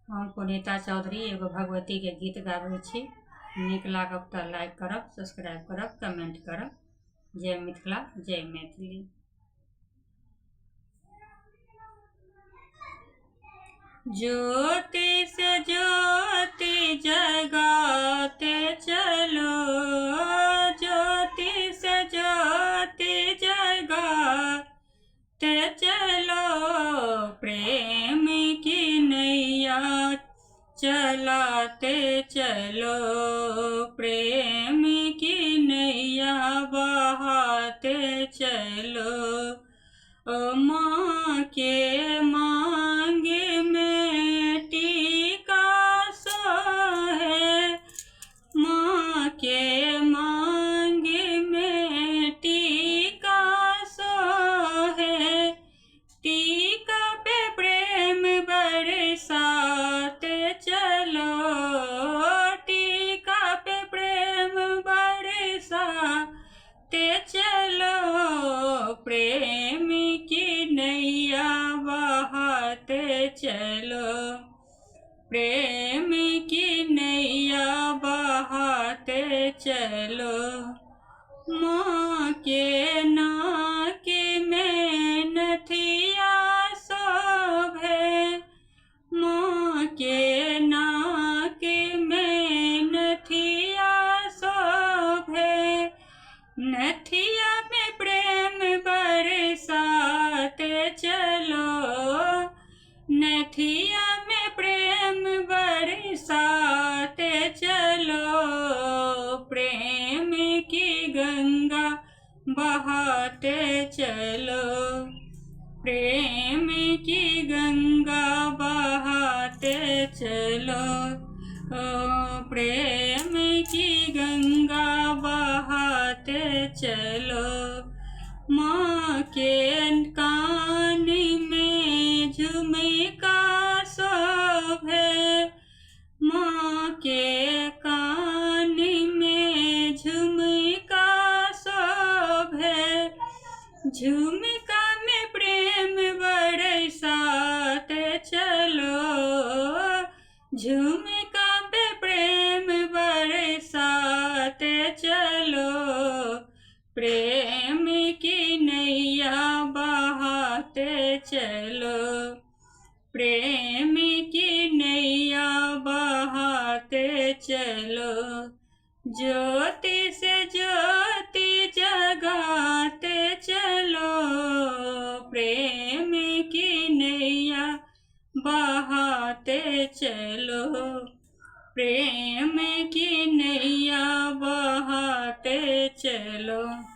हम पुनीता चौधरी एगो भगवती के गीत गाबै छी। नीक लागब तऽ लाइक करब, सब्सक्राइब करब, कमेंट करब। जय मिथिला, जय मैथिली। ज्योति से ज्योति जगाते चलो, ज्योति से ज्योति जगाते चलो, प्रेम की नैया चलाते चलो, प्रेम की नैया बहाते चलो। माँ के मांग में टीका सोहे, माँ के मांग में टीका सोहे, टीका पे प्रेम बरसाते चलो, टीका पे प्रेम बरसाते चलो, प्रेम की नैया बहाते चलो, प्रेम की नैया बहाते चलो। माँ के नाक में नथिया शोभे, माँ के नाक में नथिया शोभे, नथिया में प्रेम बरसाते चलो, नथिया में प्रेम बरसाते चलो, प्रेम की गंगा बहाते चलो, प्रेम की गंगा बहाते चलो, प्रेम की गंगा बहाते चलो। माँ के कान में झुमका शोभे, माँ के कान में झुमका शोभे, झुमका में प्रेम बरसाते चलो, झुमका पे प्रेम बरसाते चलो, प्रेम की नैया बहाते चलो, प्रेम की नैया बहाते चलो। ज्योति से ज्योति जगाते चलो, प्रेम की नैया बहाते चलो, प्रेम की नैया बहाते चलो।